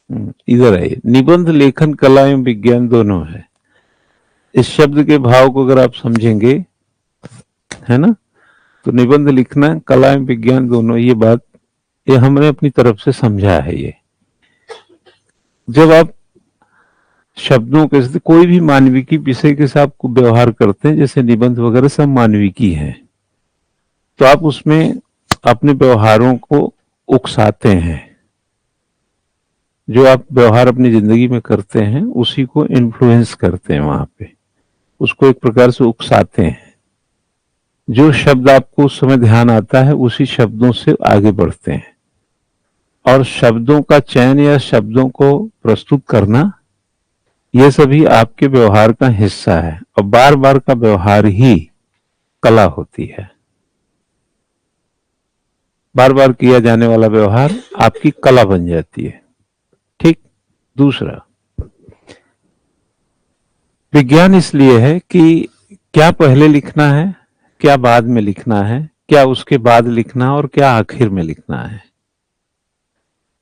इधर आइए। निबंध लेखन कला एवं विज्ञान दोनों है। इस शब्द के भाव को अगर आप समझेंगे, है ना, तो निबंध लिखना कला एवं विज्ञान दोनों, ये बात ये हमने अपनी तरफ से समझा है। ये जब आप शब्दों के कोई भी मानविकी विषय के साथ व्यवहार करते हैं, जैसे निबंध वगैरह सब मानविकी है, तो आप उसमें अपने व्यवहारों को उकसाते हैं। जो आप व्यवहार अपनी जिंदगी में करते हैं उसी को इन्फ्लुएंस करते हैं, वहां पे उसको एक प्रकार से उकसाते हैं। जो शब्द आपको उस समय ध्यान आता है उसी शब्दों से आगे बढ़ते हैं। और शब्दों का चयन या शब्दों को प्रस्तुत करना, यह सभी आपके व्यवहार का हिस्सा है। और बार बार का व्यवहार ही कला होती है। बार बार किया जाने वाला व्यवहार आपकी कला बन जाती है। ठीक। दूसरा, विज्ञान इसलिए है कि क्या पहले लिखना है, क्या बाद में लिखना है, क्या उसके बाद लिखना और क्या आखिर में लिखना है।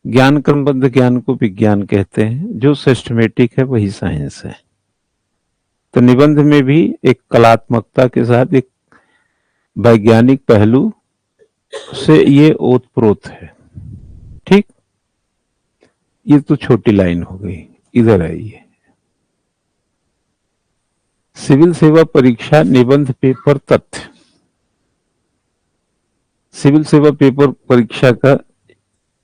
ज्ञान क्रमबद्ध ज्ञान को विज्ञान कहते हैं, जो सिस्टमेटिक है वही साइंस है। तो निबंध में भी एक कलात्मकता के साथ एक वैज्ञानिक पहलू से ये ओतप्रोत है। ठीक। ये तो छोटी लाइन हो गई। इधर आइए। सिविल सेवा परीक्षा निबंध पेपर तथ्य। सिविल सेवा पेपर परीक्षा का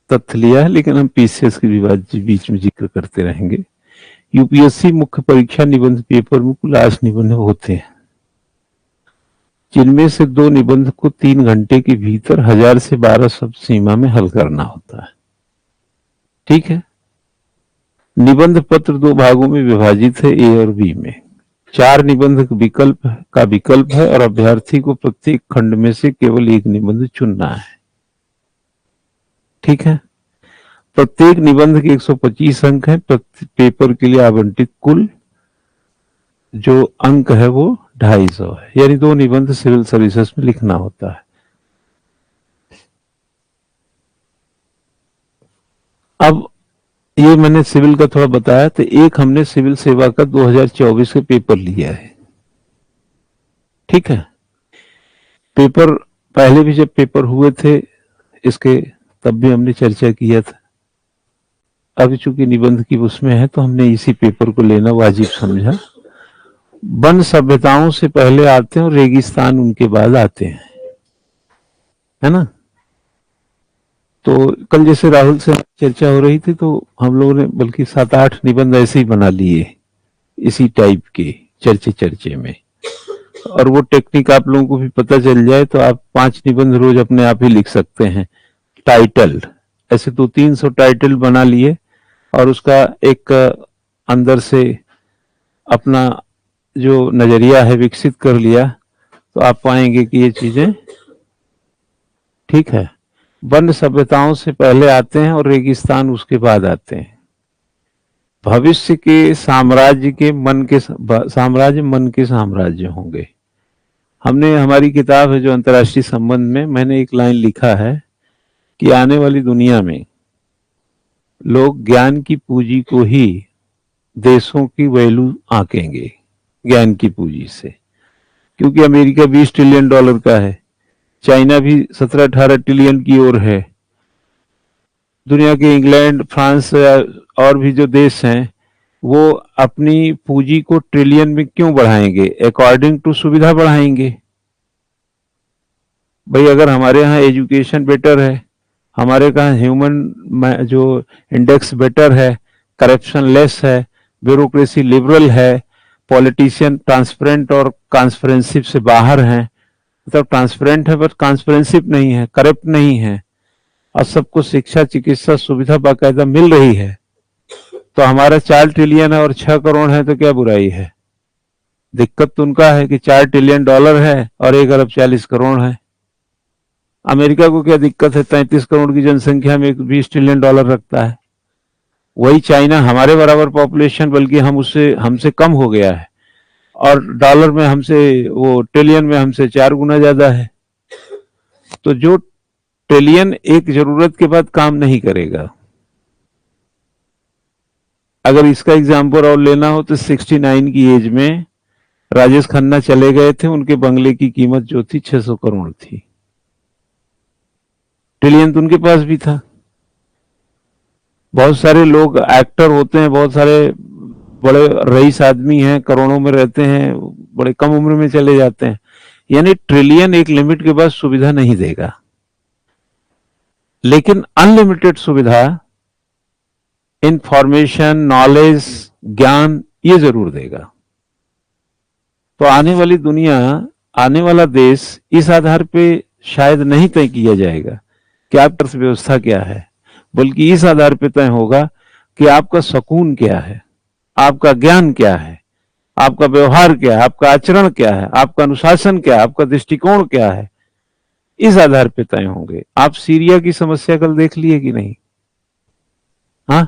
तथ्य लिया है, लेकिन हम पीसीएस की विवाद बीच में जिक्र करते रहेंगे। यूपीएससी मुख्य परीक्षा निबंध पेपर में कुल 8 निबंध होते हैं, जिनमें से 2 निबंध को 3 घंटे के भीतर 1000 से 12 शब्द सीमा में हल करना होता है। ठीक है। निबंध पत्र 2 भागों में विभाजित है, ए और बी में। 4 निबंध का विकल्प है और अभ्यर्थी को प्रत्येक खंड में से केवल 1 निबंध चुनना है। ठीक है। प्रत्येक निबंध के 125 अंक है। पेपर के लिए आवंटित कुल जो अंक है वो 250 है, यानी 2 निबंध सिविल सर्विसेज में लिखना होता है। अब ये मैंने सिविल का थोड़ा बताया, तो एक हमने सिविल सेवा का 2024 के पेपर लिया है। ठीक है। पेपर पहले भी जब पेपर हुए थे इसके, तब भी हमने चर्चा किया था। अब चूंकि निबंध की उसमें है तो हमने इसी पेपर को लेना वाजिब समझा। वन सभ्यताओं से पहले आते हैं और रेगिस्तान उनके बाद आते हैं, है ना। तो कल जैसे राहुल से चर्चा हो रही थी, तो हम लोगों ने बल्कि 7-8 निबंध ऐसे ही बना लिए इसी टाइप के चर्चे में। और वो टेक्निक आप लोगों को भी पता चल जाए तो आप 5 निबंध रोज अपने आप ही लिख सकते हैं। टाइटल ऐसे तो 300 टाइटल बना लिए और उसका एक अंदर से अपना जो नजरिया है विकसित कर लिया, तो आप पाएंगे कि ये चीजें ठीक है। वन सभ्यताओं से पहले आते हैं और रेगिस्तान उसके बाद आते हैं। भविष्य के साम्राज्य के मन के साम्राज्य होंगे। हमने हमारी किताब है जो अंतर्राष्ट्रीय संबंध में, मैंने एक लाइन लिखा है कि आने वाली दुनिया में लोग ज्ञान की पूंजी को ही देशों की वैल्यू आंकेंगे, ज्ञान की पूंजी से। क्योंकि अमेरिका $20 ट्रिलियन का है, चाइना भी 17-18 ट्रिलियन की ओर है। दुनिया के इंग्लैंड, फ्रांस और भी जो देश हैं वो अपनी पूंजी को ट्रिलियन में क्यों बढ़ाएंगे? अकॉर्डिंग टू सुविधा बढ़ाएंगे। भाई अगर हमारे यहाँ एजुकेशन बेटर है, हमारे यहाँ ह्यूमन जो इंडेक्स बेटर है, करप्शन लेस है, ब्यूरोक्रेसी लिबरल है, पॉलिटिशियन ट्रांसपेरेंट और ट्रांसपेरेंसी से बाहर हैं, मतलब ट्रांसपेरेंट है बट ट्रांसपेरेंसी नहीं है, करप्ट नहीं है, और सबको शिक्षा चिकित्सा सुविधा बाकायदा मिल रही है, तो हमारा 4 ट्रिलियन है और 6 करोड़ है तो क्या बुराई है? दिक्कत तो उनका है कि $4 ट्रिलियन है और 1 अरब 40 करोड़ है। अमेरिका को क्या दिक्कत है? 33 करोड़ की जनसंख्या में $20 ट्रिलियन रखता है। वही चाइना हमारे बराबर पॉपुलेशन, बल्कि हमसे कम हो गया है, और डॉलर में हमसे, वो ट्रिलियन में हमसे 4 गुना ज्यादा है। तो जो ट्रिलियन एक जरूरत के बाद काम नहीं करेगा, अगर इसका एग्जाम्पल और लेना हो तो 69 की एज में राजेश खन्ना चले गए थे, उनके बंगले की कीमत जो थी 600 करोड़ थी। ट्रिलियन तो उनके पास भी था। बहुत सारे लोग एक्टर होते हैं, बहुत सारे बड़े रईस आदमी हैं, करोड़ों में रहते हैं, बड़े कम उम्र में चले जाते हैं। यानी ट्रिलियन एक लिमिट के बाद सुविधा नहीं देगा, लेकिन अनलिमिटेड सुविधा, इंफॉर्मेशन, नॉलेज, ज्ञान, ये जरूर देगा। तो आने वाली दुनिया, आने वाला देश इस आधार पे शायद नहीं तय किया जाएगा कि आपकी अर्थव्यवस्था क्या है, बल्कि इस आधार पे तय होगा कि आपका सुकून क्या है, आपका ज्ञान क्या है, आपका व्यवहार क्या है, आपका आचरण क्या है, आपका अनुशासन क्या है, आपका दृष्टिकोण क्या है, इस आधार पे तय होंगे। आप सीरिया की समस्या कल देख लिए कि नहीं? हाँ,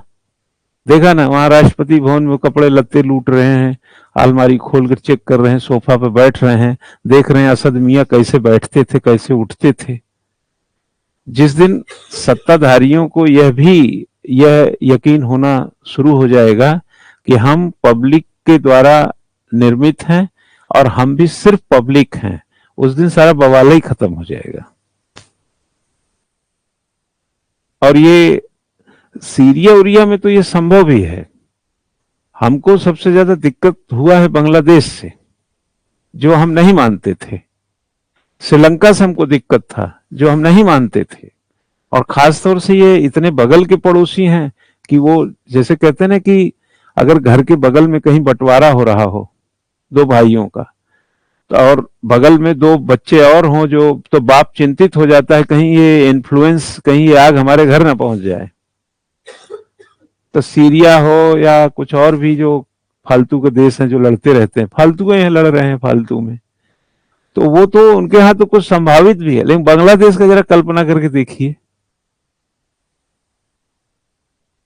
देखा ना, वहां राष्ट्रपति भवन में कपड़े लत्ते लूट रहे हैं, अलमारी खोलकर चेक कर रहे हैं, सोफा पे बैठ रहे हैं, देख रहे हैं असद मियां कैसे बैठते थे, कैसे उठते थे। जिस दिन सत्ताधारियों को यह यकीन होना शुरू हो जाएगा कि हम पब्लिक के द्वारा निर्मित हैं और हम भी सिर्फ पब्लिक हैं, उस दिन सारा बवाल ही खत्म हो जाएगा। और ये सीरिया उरिया में तो ये संभव भी है। हमको सबसे ज्यादा दिक्कत हुआ है बांग्लादेश से, जो हम नहीं मानते थे। श्रीलंका से हमको दिक्कत था, जो हम नहीं मानते थे। और खास तौर से ये इतने बगल के पड़ोसी हैं कि वो, जैसे कहते हैं ना कि अगर घर के बगल में कहीं बंटवारा हो रहा हो दो भाइयों का, तो और बगल में दो बच्चे और हों, जो तो बाप चिंतित हो जाता है कहीं ये इन्फ्लुएंस, कहीं ये आग हमारे घर ना पहुंच जाए। तो सीरिया हो या कुछ और भी जो फालतू के देश हैं जो लड़ते रहते हैं, फालतू के यहाँ लड़ रहे हैं फालतू में, तो वो तो उनके यहाँ तो कुछ संभावित भी है। लेकिन बांग्लादेश का जरा कल्पना करके देखिए,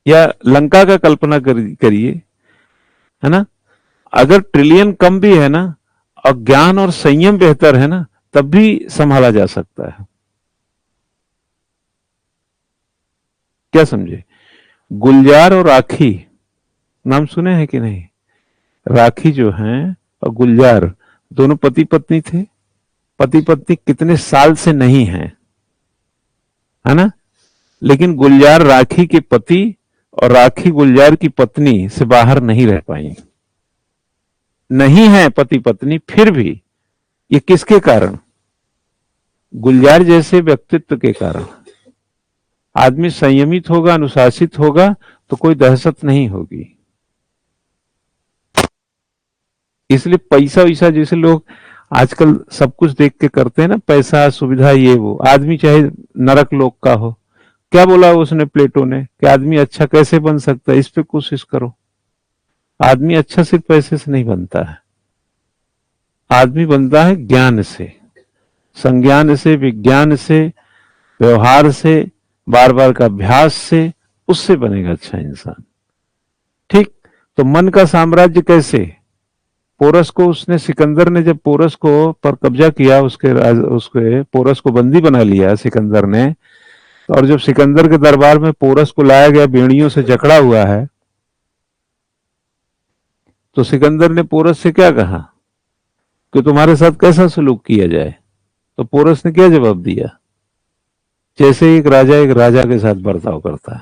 या लंका का कल्पना करिए, है ना। अगर ट्रिलियन कम भी है ना, और ज्ञान और संयम बेहतर है ना, तब भी संभाला जा सकता है। क्या समझे? गुलजार और राखी नाम सुने हैं कि नहीं? राखी जो है और गुलजार दोनों पति पत्नी थे। पति पत्नी कितने साल से नहीं है, है ना। लेकिन गुलजार राखी के पति और राखी गुलजार की पत्नी से बाहर नहीं रह पाई। नहीं है पति पत्नी, फिर भी ये किसके कारण? गुलजार जैसे व्यक्तित्व के कारण। आदमी संयमित होगा, अनुशासित होगा, तो कोई दहशत नहीं होगी। इसलिए पैसा वैसा जैसे लोग आजकल सब कुछ देख के करते हैं ना, पैसा, सुविधा, ये वो, आदमी चाहे नरक लोक का हो। क्या बोला उसने, प्लेटो ने, कि आदमी अच्छा कैसे बन सकता है, इस पे कोशिश करो। आदमी अच्छा सिर्फ पैसे से नहीं बनता है, आदमी बनता है ज्ञान से, संज्ञान से, विज्ञान से, व्यवहार से, बार बार का अभ्यास से, उससे बनेगा अच्छा इंसान। ठीक। तो मन का साम्राज्य कैसे? पोरस को उसने, सिकंदर ने जब पोरस को पर कब्जा किया, उसके पोरस को बंदी बना लिया सिकंदर ने, और जब सिकंदर के दरबार में पोरस को लाया गया, बेड़ियों से जकड़ा हुआ है, तो सिकंदर ने पोरस से क्या कहा कि तुम्हारे साथ कैसा सलूक किया जाए? तो पोरस ने क्या जवाब दिया? जैसे एक राजा के साथ बर्ताव करता है।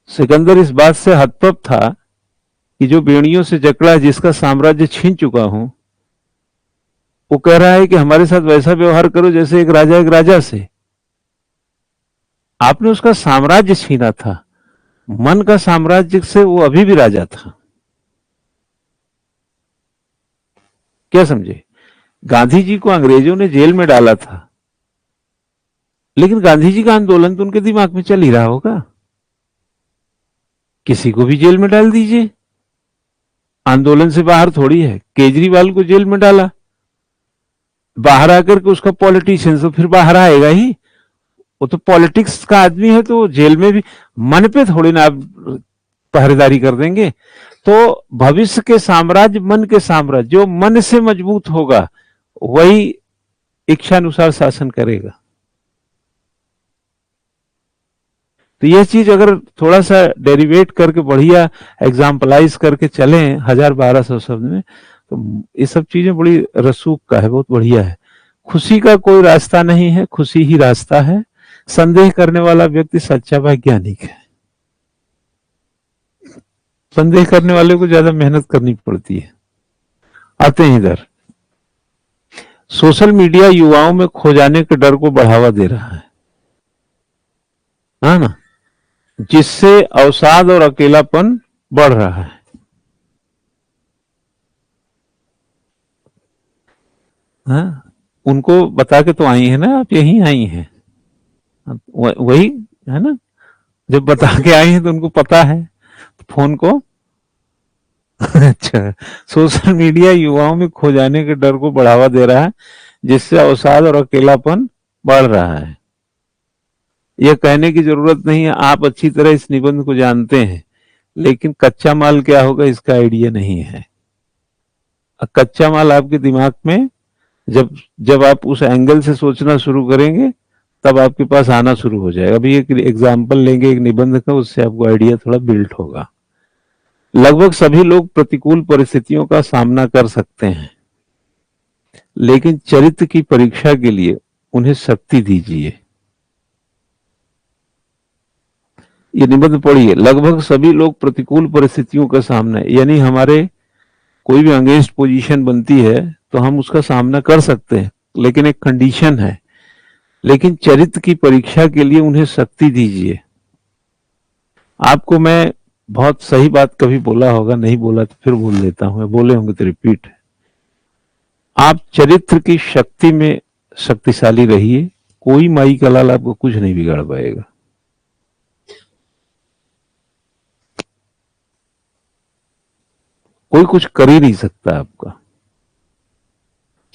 सिकंदर इस बात से हतप्रभ था कि जो बेड़ियों से जकड़ा है, जिसका साम्राज्य छीन चुका हूं, वो कह रहा है कि हमारे साथ वैसा व्यवहार करो जैसे एक राजा से। आपने उसका साम्राज्य छीना था, मन का साम्राज्य से वो अभी भी राजा था। क्या समझे? गांधी जी को अंग्रेजों ने जेल में डाला था, लेकिन गांधी जी का आंदोलन तो उनके दिमाग में चल ही रहा होगा। किसी को भी जेल में डाल दीजिए, आंदोलन से बाहर थोड़ी है। केजरीवाल को जेल में डाला, बाहर आकर के उसका पॉलिटिशियन तो फिर बाहर आएगा ही, वो तो पॉलिटिक्स का आदमी है, तो जेल में भी मन पे थोड़ी ना आप पहरेदारी कर देंगे। तो भविष्य के साम्राज्य मन के साम्राज्य, जो मन से मजबूत होगा वही इच्छानुसार शासन करेगा। तो यह चीज अगर थोड़ा सा डेरिवेट करके बढ़िया एग्जाम्पलाइज करके चलें 1000-1200 शब्द में, तो ये सब चीजें बड़ी रसूख का है, बहुत बढ़िया है। खुशी का कोई रास्ता नहीं है, खुशी ही रास्ता है। संदेह करने वाला व्यक्ति सच्चा वैज्ञानिक है। संदेह करने वाले को ज्यादा मेहनत करनी पड़ती है। आते हैं इधर, सोशल मीडिया युवाओं में खो जाने के डर को बढ़ावा दे रहा है ना, जिससे अवसाद और अकेलापन बढ़ रहा है। हाँ, उनको बता के तो आई है ना, आप यहीं आई हैं, वही है ना, जब बता के आई हैं तो उनको पता है फोन को। अच्छा, सोशल मीडिया युवाओं में खो जाने के डर को बढ़ावा दे रहा है, जिससे अवसाद और अकेलापन बढ़ रहा है। यह कहने की जरूरत नहीं है, आप अच्छी तरह इस निबंध को जानते हैं, लेकिन कच्चा माल क्या होगा इसका आइडिया नहीं है। कच्चा माल आपके दिमाग में जब जब आप उस एंगल से सोचना शुरू करेंगे तब आपके पास आना शुरू हो जाएगा। अभी एक एग्जाम्पल लेंगे एक निबंध का, उससे आपको आइडिया थोड़ा बिल्ड होगा। लगभग सभी लोग प्रतिकूल परिस्थितियों का सामना कर सकते हैं, लेकिन चरित्र की परीक्षा के लिए उन्हें शक्ति दीजिए। ये निबंध पढ़िए, लगभग सभी लोग प्रतिकूल परिस्थितियों का सामना, यानी हमारे कोई भी अगेंस्ट पोजीशन बनती है तो हम उसका सामना कर सकते हैं, लेकिन एक कंडीशन है, लेकिन चरित्र की परीक्षा के लिए उन्हें शक्ति दीजिए। आपको मैं बहुत सही बात कभी बोला होगा, नहीं बोला तो फिर बोल देता हूं, बोले होंगे तो रिपीट। आप चरित्र की शक्ति में शक्तिशाली रहिए, कोई माई का लाल आपको कुछ नहीं बिगाड़ पाएगा। कोई कुछ कर ही नहीं सकता आपका।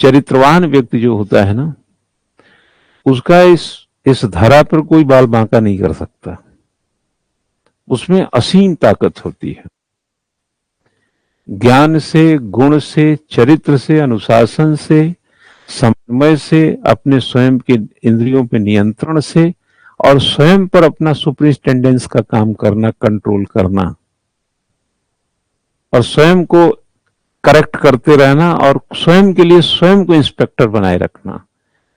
चरित्रवान व्यक्ति जो होता है ना, उसका इस धरा पर कोई बाल बांका नहीं कर सकता। उसमें असीम ताकत होती है। ज्ञान से, गुण से, चरित्र से, अनुशासन से, समन्वय से, अपने स्वयं के इंद्रियों पे नियंत्रण से, और स्वयं पर अपना सुपरिटेंडेंस का काम करना, कंट्रोल करना, और स्वयं को करेक्ट करते रहना, और स्वयं के लिए स्वयं को इंस्पेक्टर बनाए रखना।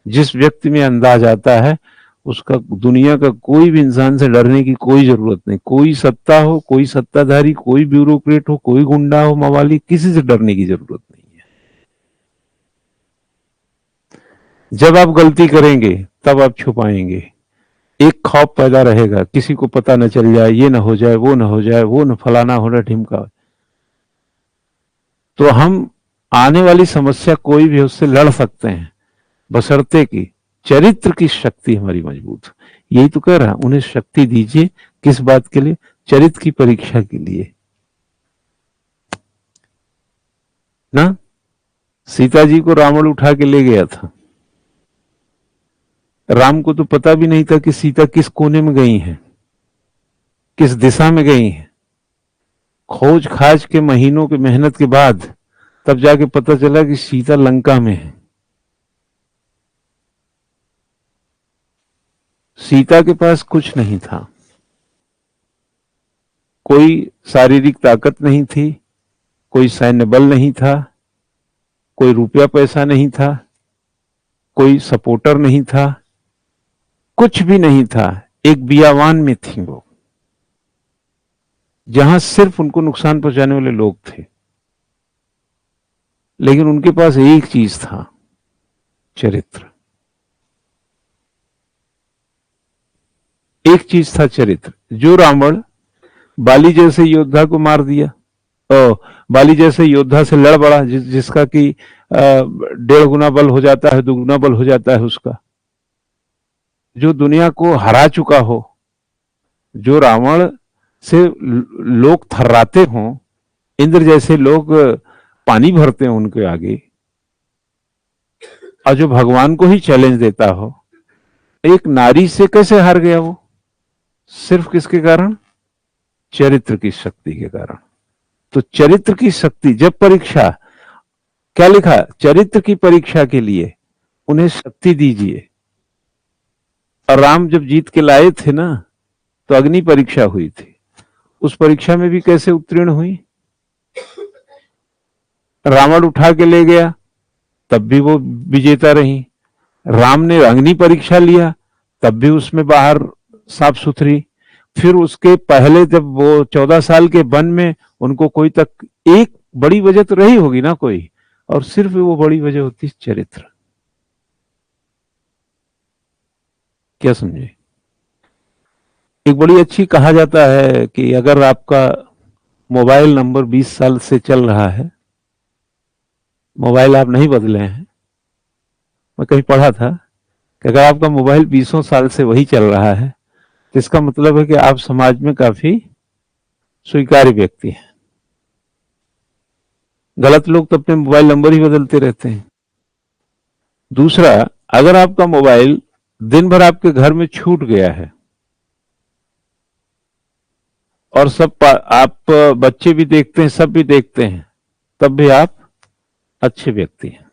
जिस व्यक्ति में अंदाज आता है उसका दुनिया का कोई भी इंसान से डरने की कोई जरूरत नहीं। कोई सत्ता हो, कोई सत्ताधारी, कोई ब्यूरोक्रेट हो, कोई गुंडा हो, मवाली, किसी से डरने की जरूरत नहीं है। जब आप गलती करेंगे तब आप छुपाएंगे, एक खौफ पैदा रहेगा, किसी को पता न चल जाए, ये ना हो जाए, वो ना हो जाए, वो न फलाना होना ढिमका। तो हम आने वाली समस्या कोई भी उससे लड़ सकते हैं, बशर्ते कि चरित्र की शक्ति हमारी मजबूत। यही तो कह रहा, उन्हें शक्ति दीजिए। किस बात के लिए? चरित्र की परीक्षा के लिए ना। सीता जी को रावण उठा के ले गया था, राम को तो पता भी नहीं था कि सीता किस कोने में गई है, किस दिशा में गई है। खोज खाज के महीनों की मेहनत के बाद तब जाके पता चला कि सीता लंका में है। सीता के पास कुछ नहीं था, कोई शारीरिक ताकत नहीं थी, कोई सैन्य बल नहीं था, कोई रुपया पैसा नहीं था, कोई सपोर्टर नहीं था, कुछ भी नहीं था। एक बियावान में थी वो, जहां सिर्फ उनको नुकसान पहुंचाने वाले लोग थे। लेकिन उनके पास एक चीज था, चरित्र। एक चीज था, चरित्र। जो रावण बाली जैसे योद्धा को मार दिया, बाली जैसे योद्धा से लड़ पड़ा, जिसका कि 1.5 गुना बल हो जाता है, 2 गुना बल हो जाता है उसका, जो दुनिया को हरा चुका हो, जो रावण से लोग थर्राते हों, इंद्र जैसे लोग पानी भरते हैं उनके आगे, और जो भगवान को ही चैलेंज देता हो, एक नारी से कैसे हार गया वो? सिर्फ किसके कारण? चरित्र की शक्ति के कारण। तो चरित्र की शक्ति, जब परीक्षा, क्या लिखा? चरित्र की परीक्षा के लिए उन्हें शक्ति दीजिए। और राम जब जीत के लाए थे ना, तो अग्नि परीक्षा हुई थी, उस परीक्षा में भी कैसे उत्तीर्ण हुई? रावण उठा के ले गया तब भी वो विजेता रही। राम ने अग्नि परीक्षा लिया तब भी उसमें बाहर साफ सुथरी। फिर उसके पहले जब वो 14 साल के वन में उनको कोई तक एक बड़ी वजह तो रही होगी ना कोई, और सिर्फ वो बड़ी वजह होती है चरित्र। क्या समझे? एक बड़ी अच्छी कहा जाता है कि अगर आपका मोबाइल नंबर 20 साल से चल रहा है, मोबाइल आप नहीं बदले हैं, मैं कहीं पढ़ा था कि अगर आपका मोबाइल 20 साल से वही चल रहा है तो इसका मतलब है कि आप समाज में काफी स्वीकार्य व्यक्ति हैं। गलत लोग तो अपने मोबाइल नंबर ही बदलते रहते हैं। दूसरा, अगर आपका मोबाइल दिन भर आपके घर में छूट गया है और सब आप बच्चे भी देखते हैं, सब भी देखते हैं, तब भी आप अच्छे व्यक्ति हैं।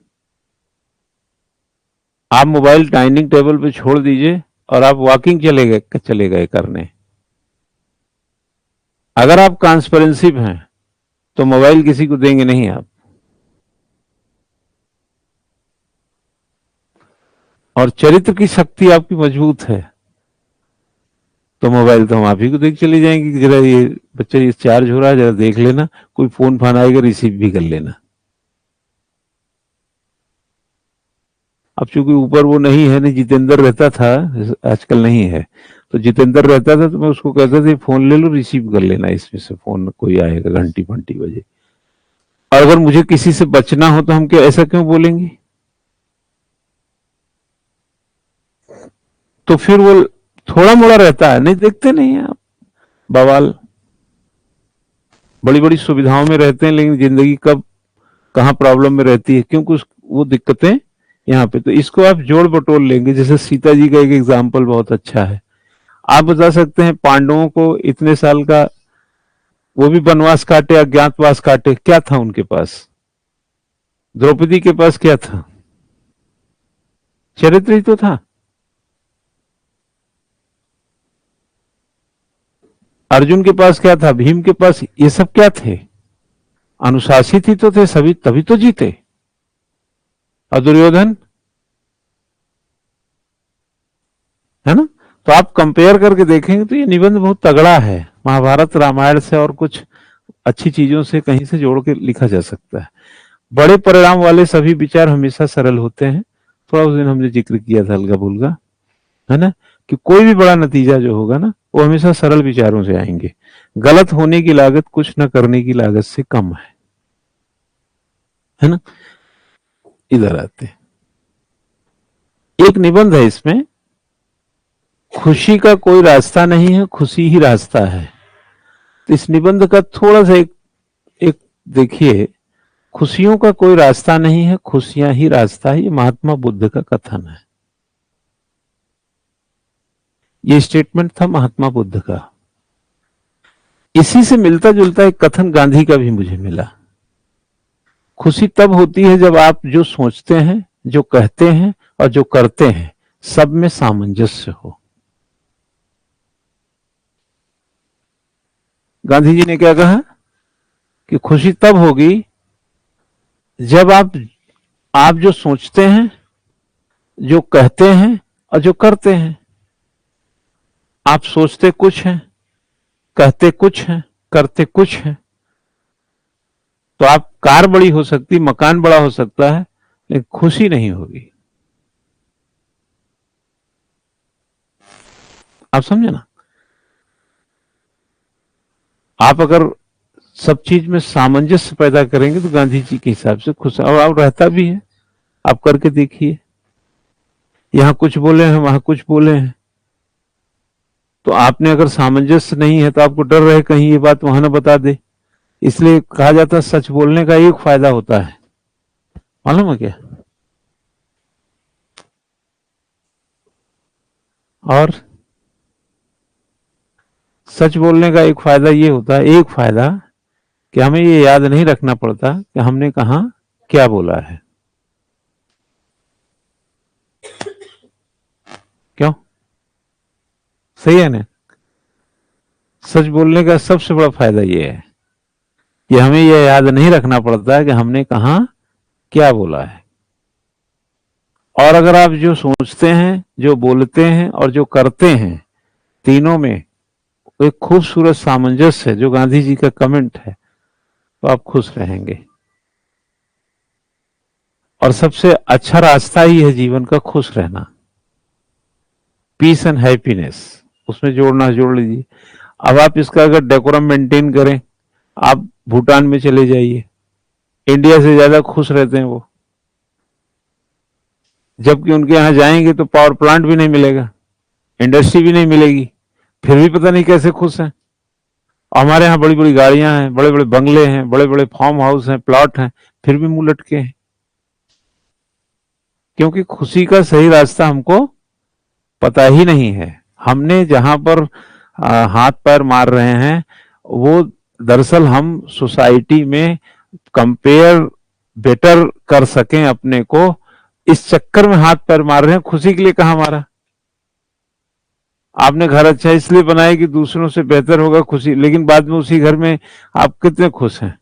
आप मोबाइल डाइनिंग टेबल पे छोड़ दीजिए और आप वॉकिंग चले गए करने। अगर आप ट्रांसपेरेंसिव हैं तो मोबाइल किसी को देंगे नहीं आप। और चरित्र की शक्ति आपकी मजबूत है तो मोबाइल तो हम आप ही को देख चले जाएंगे कि जरा ये बच्चा ये चार्ज हो रहा है, जरा देख लेना, कोई फोन फान आएगा रिसीव भी कर लेना। अब चूंकि ऊपर वो नहीं है, नहीं जितेंद्र रहता था, आजकल नहीं है, तो जितेंद्र रहता था तो मैं उसको कहता था फोन ले लो, रिसीव कर लेना, इसमें से फोन कोई आएगा घंटी पंटी बजे। और अगर मुझे किसी से बचना हो तो हम क्या ऐसा क्यों बोलेंगे? तो फिर वो थोड़ा मोड़ा रहता है, नहीं देखते नहीं है आप बवाल। बड़ी बड़ी सुविधाओं में रहते हैं लेकिन जिंदगी कब कहां प्रॉब्लम में रहती है, क्योंकि वो दिक्कतें यहाँ पे। तो इसको आप जोड़ बटोर लेंगे। जैसे सीता जी का एक एग्जाम्पल बहुत अच्छा है। आप बता सकते हैं पांडवों को इतने साल का वो भी वनवास काटे, अज्ञातवास काटे, क्या था उनके पास? द्रौपदी के पास क्या था? चरित्र ही तो था। अर्जुन के पास क्या था? भीम के पास ये सब क्या थे? अनुशासित ही तो थे सभी, तभी तो जीते। और दुर्योधन, है ना? तो आप कंपेयर करके देखेंगे तो ये निबंध बहुत तगड़ा है, महाभारत रामायण से और कुछ अच्छी चीजों से कहीं से जोड़ के लिखा जा सकता है। बड़े परिणाम वाले सभी विचार हमेशा सरल होते हैं। थोड़ा उस दिन हमने जिक्र किया था हल्का फुल्का, है ना, कि कोई भी बड़ा नतीजा जो होगा ना वो हमेशा सरल विचारों से आएंगे। गलत होने की लागत कुछ न करने की लागत से कम है ना। इधर आते हैं, एक निबंध है इसमें, खुशी का कोई रास्ता नहीं है, खुशी ही रास्ता है। तो इस निबंध का थोड़ा सा एक देखिए, खुशियों का कोई रास्ता नहीं है, खुशियां ही रास्ता है। ये महात्मा बुद्ध का कथन है। ये स्टेटमेंट था महात्मा बुद्ध का। इसी से मिलता जुलता एक कथन गांधी का भी मुझे मिला। खुशी तब होती है जब आप जो सोचते हैं, जो कहते हैं और जो करते हैं सब में सामंजस्य हो। गांधी जी ने क्या कहा कि खुशी तब होगी जब आप जो सोचते हैं, जो कहते हैं और जो करते हैं, आप सोचते कुछ हैं, कहते कुछ हैं, करते कुछ हैं, तो आप कार बड़ी हो सकती, मकान बड़ा हो सकता है, लेकिन खुशी नहीं होगी। आप समझे ना? आप अगर सब चीज में सामंजस्य पैदा करेंगे तो गांधी जी के हिसाब से खुश, और आप रहता भी है। आप करके देखिए, यहां कुछ बोले हैं, वहां कुछ बोले हैं, तो आपने अगर सामंजस्य नहीं है तो आपको डर रहे कहीं ये बात वहां ना बता दे। इसलिए कहा जाता है सच बोलने का एक फायदा होता है, मालूम है क्या? और सच बोलने का एक फायदा ये होता है, एक फायदा, कि हमें ये याद नहीं रखना पड़ता कि हमने कहा क्या बोला है। क्यों? सही है ना? सच बोलने का सबसे बड़ा फायदा ये है कि हमें यह याद नहीं रखना पड़ता है कि हमने कहा क्या बोला है। और अगर आप जो सोचते हैं, जो बोलते हैं और जो करते हैं, तीनों में एक खूबसूरत सामंजस्य है, जो गांधी जी का कमेंट है, तो आप खुश रहेंगे। और सबसे अच्छा रास्ता ही है जीवन का खुश रहना। पीस एंड हैप्पीनेस उसमें जोड़ना जोड़ लीजिए। अब आप इसका अगर डेकोरम मेंटेन करें, आप भूटान में चले जाइए, इंडिया से ज्यादा खुश रहते हैं वो, जबकि उनके यहां जाएंगे तो पावर प्लांट भी नहीं मिलेगा, इंडस्ट्री भी नहीं मिलेगी, फिर भी पता नहीं कैसे खुश हैं। हमारे यहाँ बड़ी बड़ी गाड़ियां हैं, बड़े बड़े बंगले हैं, बड़े बड़े फार्म हाउस हैं, प्लॉट हैं, फिर भी मुंह लटके हैं। क्योंकि खुशी का सही रास्ता हमको पता ही नहीं है। हमने जहां पर हाथ पैर मार रहे हैं, वो दरअसल हम सोसाइटी में कंपेयर बेटर कर सकें अपने को, इस चक्कर में हाथ पैर मार रहे हैं। खुशी के लिए कहां मारा? आपने घर अच्छा इसलिए बनाया कि दूसरों से बेहतर होगा खुशी, लेकिन बाद में उसी घर में आप कितने खुश हैं?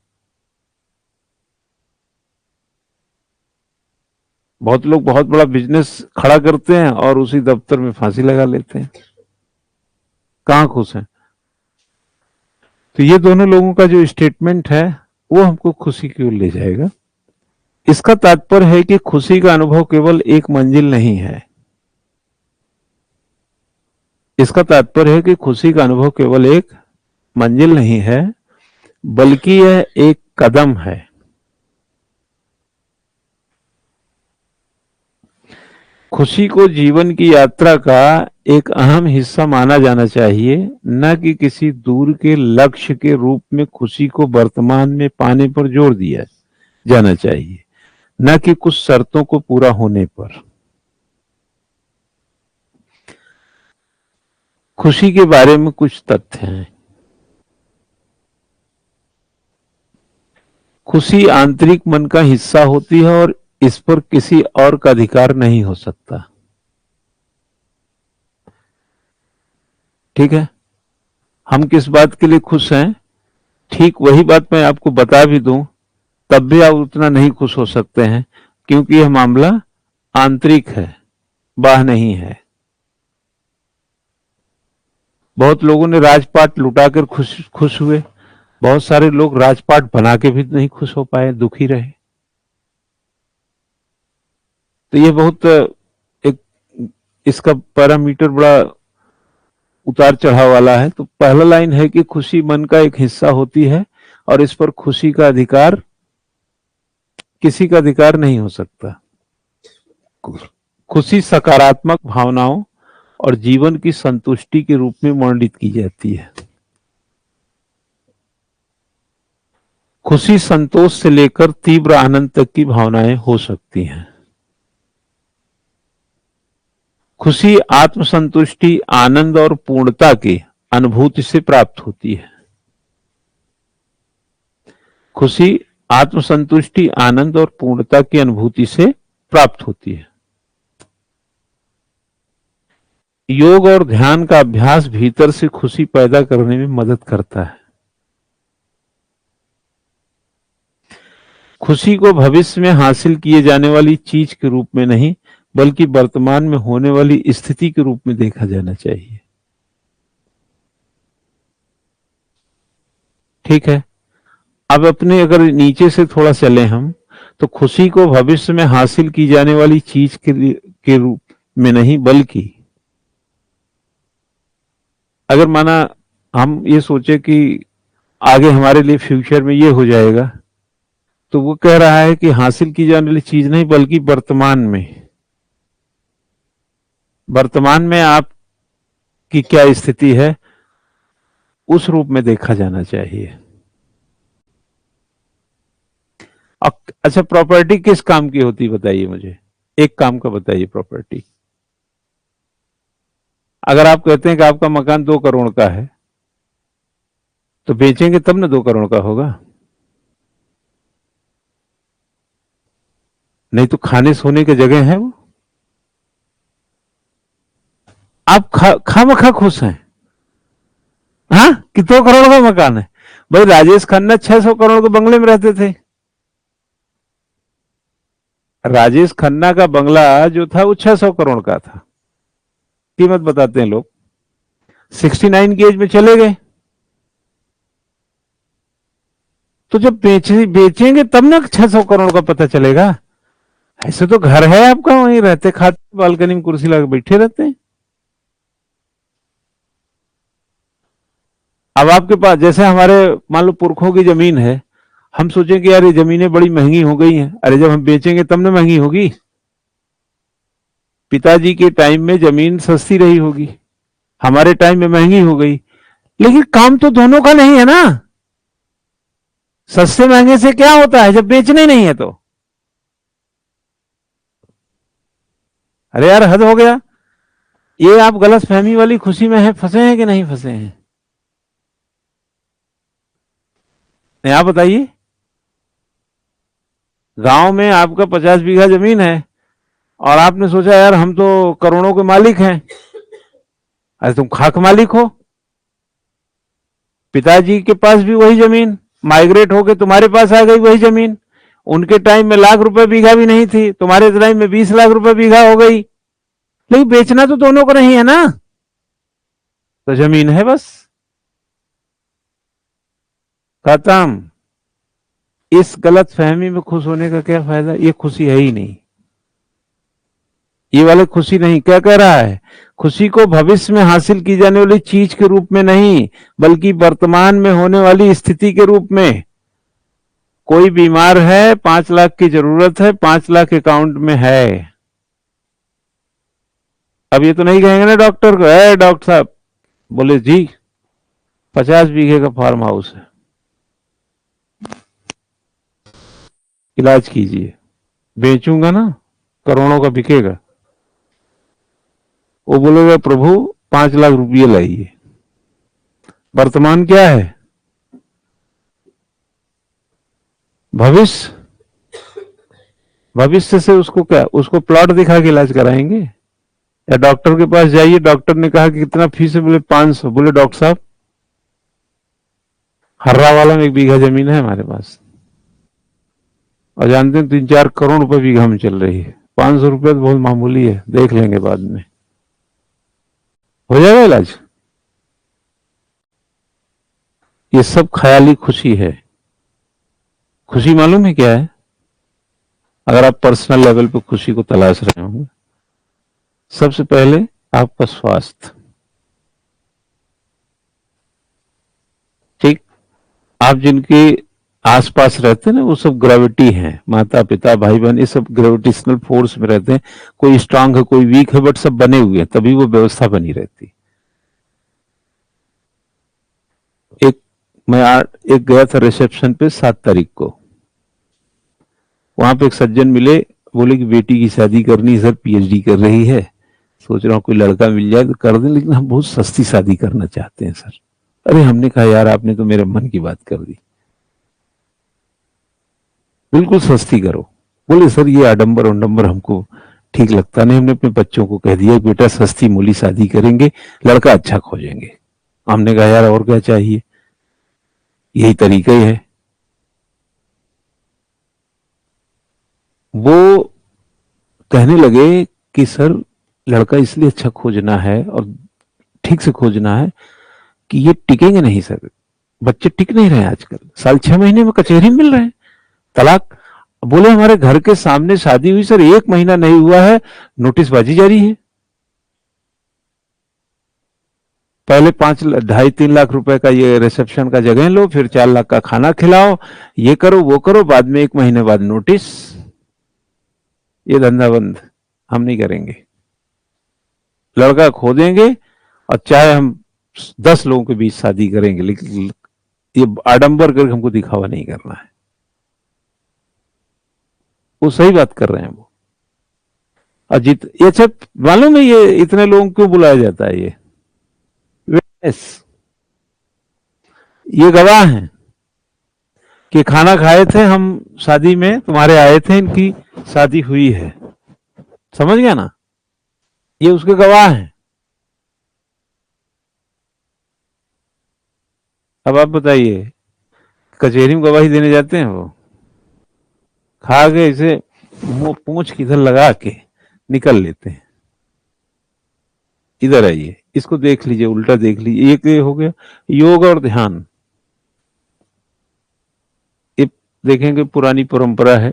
बहुत लोग बहुत बड़ा बिजनेस खड़ा करते हैं और उसी दफ्तर में फांसी लगा लेते हैं। कहां खुश हैं? तो ये दोनों लोगों का जो स्टेटमेंट है वो हमको खुशी की ओर ले जाएगा। इसका तात्पर्य है कि खुशी का अनुभव केवल एक मंजिल नहीं है। इसका तात्पर्य है कि खुशी का अनुभव केवल एक मंजिल नहीं है, बल्कि यह एक कदम है। खुशी को जीवन की यात्रा का एक अहम हिस्सा माना जाना चाहिए, न कि किसी दूर के लक्ष्य के रूप में। खुशी को वर्तमान में पाने पर जोर दिया जाना चाहिए, न कि कुछ शर्तों को पूरा होने पर। खुशी के बारे में कुछ तथ्य हैं। खुशी आंतरिक मन का हिस्सा होती है और इस पर किसी और का अधिकार नहीं हो सकता। ठीक है, हम किस बात के लिए खुश हैं, ठीक वही बात मैं आपको बता भी दूं, तब भी आप उतना नहीं खुश हो सकते हैं, क्योंकि यह मामला आंतरिक है, बाह्य नहीं है। बहुत लोगों ने राजपाट लुटाकर खुश खुश हुए, बहुत सारे लोग राजपाट बना के भी नहीं खुश हो पाए, दुखी रहे। तो ये बहुत एक इसका पैरामीटर बड़ा उतार चढ़ाव वाला है। तो पहला लाइन है कि खुशी मन का एक हिस्सा होती है और इस पर खुशी का अधिकार, किसी का अधिकार नहीं हो सकता। खुशी सकारात्मक भावनाओं और जीवन की संतुष्टि के रूप में वर्णित की जाती है। खुशी संतोष से लेकर तीव्र आनंद तक की भावनाएं हो सकती हैं। खुशी आत्मसंतुष्टि, आनंद और पूर्णता की अनुभूति से प्राप्त होती है। खुशी आत्मसंतुष्टि, आनंद और पूर्णता की अनुभूति से प्राप्त होती है। योग और ध्यान का अभ्यास भीतर से खुशी पैदा करने में मदद करता है। खुशी को भविष्य में हासिल किए जाने वाली चीज के रूप में नहीं, बल्कि वर्तमान में होने वाली स्थिति के रूप में देखा जाना चाहिए। ठीक है, अब अपने अगर नीचे से थोड़ा चले हम, तो खुशी को भविष्य में हासिल की जाने वाली चीज के रूप में नहीं, बल्कि अगर माना हम ये सोचे कि आगे हमारे लिए फ्यूचर में ये हो जाएगा, तो वो कह रहा है कि हासिल की जाने वाली चीज नहीं, बल्कि वर्तमान में आपकी क्या स्थिति है, उस रूप में देखा जाना चाहिए। अच्छा, प्रॉपर्टी किस काम की होती बताइए मुझे, एक काम का बताइए प्रॉपर्टी। अगर आप कहते हैं कि आपका मकान 2 करोड़ का है, तो बेचेंगे तब ना 2 करोड़ का होगा। नहीं तो खाने सोने की जगह है वो। आप खामखा खुश हैं, हाँ, कितनों करोड़ का मकान है भाई। राजेश खन्ना 600 करोड़ के बंगले में रहते थे। राजेश खन्ना का बंगला जो था वो 600 करोड़ का था, कीमत बताते हैं लोग। 69 की एज में चले गए। तो जब बेचेंगे तब ना 600 करोड़ का पता चलेगा। ऐसे तो घर है आपका, वहीं रहते खाते बालकनी में कुर्सी लगा बैठे रहते हैं। अब आपके पास जैसे हमारे मान लो पुरखों की जमीन है, हम सोचें कि यार ये जमीनें बड़ी महंगी हो गई हैं, अरे जब हम बेचेंगे तब ना महंगी होगी। पिताजी के टाइम में जमीन सस्ती रही होगी, हमारे टाइम में महंगी हो गई, लेकिन काम तो दोनों का नहीं है ना। सस्ते महंगे से क्या होता है जब बेचने नहीं है तो। अरे यार हद हो गया। ये आप गलत फहमी वाली खुशी में है, फंसे हैं कि नहीं फंसे हैं? नहीं, आप बताइए। गांव में आपका 50 बीघा जमीन है और आपने सोचा यार हम तो करोड़ों के मालिक हैं। अरे तुम खाक मालिक हो। पिताजी के पास भी वही जमीन, माइग्रेट होके तुम्हारे पास आ गई वही जमीन। उनके टाइम में लाख रुपए बीघा भी नहीं थी, तुम्हारे टाइम में 20 लाख रुपए बीघा हो गई। लेकिन बेचना तो दोनों को नहीं है ना, तो जमीन है बस, खत्म। इस गलत फहमी में खुश होने का क्या फायदा, ये खुशी है ही नहीं। ये वाले खुशी नहीं, क्या कह रहा है? खुशी को भविष्य में हासिल की जाने वाली चीज के रूप में नहीं, बल्कि वर्तमान में होने वाली स्थिति के रूप में। कोई बीमार है, 5 लाख की जरूरत है, 5 लाख अकाउंट में है। अब ये तो नहीं कहेंगे ना डॉक्टर को, है डॉक्टर साहब, बोले जी 50 बीघे का फार्म हाउस है, इलाज कीजिए। बेचूंगा ना, करोड़ों का बिकेगा। वो बोलेगा प्रभु 5 लाख रुपये लाइए। वर्तमान क्या है? भविष्य। भविष्य से उसको क्या, उसको प्लॉट दिखा के इलाज कराएंगे? या डॉक्टर के पास जाइए, डॉक्टर ने कहा कि कितना फीस है, बोले 500। बोले डॉक्टर साहब हर्रा वाला में 1 बीघा जमीन है हमारे पास, और जानते हैं 3-4 करोड़ रुपए बीघा में चल रही है, 500 रुपये तो बहुत मामूली है, देख लेंगे बाद में, हो जाएगा इलाज। ये सब ख्याली खुशी है। खुशी मालूम है क्या है? अगर आप पर्सनल लेवल पे खुशी को तलाश रहे होंगे, सबसे पहले आपका स्वास्थ्य। ठीक, आप जिनके आसपास रहते हैं ना, वो सब ग्रेविटी हैं, माता पिता भाई बहन, ये सब ग्रेविटेशनल फोर्स में रहते हैं। कोई स्ट्रांग है कोई वीक है, बट सब बने हुए हैं, तभी वो व्यवस्था बनी रहती। एक मैं एक गया था रिसेप्शन पे 7 तारीख को, वहां पे एक सज्जन मिले, बोले कि बेटी की शादी करनी सर, पीएचडी कर रही है, सोच रहा हूँ कोई लड़का मिल जाए तो कर दें, लेकिन हम बहुत सस्ती शादी करना चाहते हैं सर। अरे हमने कहा यार आपने तो मेरे मन की बात कर दी, बिल्कुल सस्ती करो। बोले सर ये आडंबर उडंबर हमको ठीक लगता नहीं, हमने अपने बच्चों को कह दिया बेटा सस्ती मूली शादी करेंगे, लड़का अच्छा खोजेंगे। हमने कहा यार और क्या चाहिए, यही तरीका ही है। वो कहने लगे कि सर लड़का इसलिए अच्छा खोजना है और ठीक से खोजना है कि ये टिकेंगे नहीं सर, बच्चे टिक नहीं रहे आजकल, साल 6 महीने में कचहरी मिल रहे हैं, तलाक। बोले हमारे घर के सामने शादी हुई सर, 1 महीना नहीं हुआ है, नोटिसबाजी जारी है। पहले 5 2.5 3 लाख रुपए का ये रिसेप्शन का जगह लो, फिर 4 लाख का खाना खिलाओ, ये करो वो करो, बाद में 1 महीने बाद नोटिस। ये धंधा बंद, हम नहीं करेंगे। लड़का खो देंगे और चाहे हम 10 लोगों के बीच शादी करेंगे, लेकिन ये आडंबर करके हमको दिखावा नहीं करना है। वो सही बात कर रहे हैं वो। अजीत ये अच्छा मालूम है ये इतने लोगों को क्यों बुलाया जाता है? ये विटनेस, ये गवाह हैं कि खाना खाए थे हम शादी में, तुम्हारे आए थे, इनकी शादी हुई है। समझ गया ना? ये उसके गवाह हैं। अब आप बताइए, कचहरी में गवाही देने जाते हैं वो, खा के इसे मुंह पूंछ किधर लगा के निकल लेते हैं। इधर आइए, इसको देख लीजिए, उल्टा देख लीजिए। एक ये हो गया योग और ध्यान। ये देखेंगे पुरानी परंपरा है,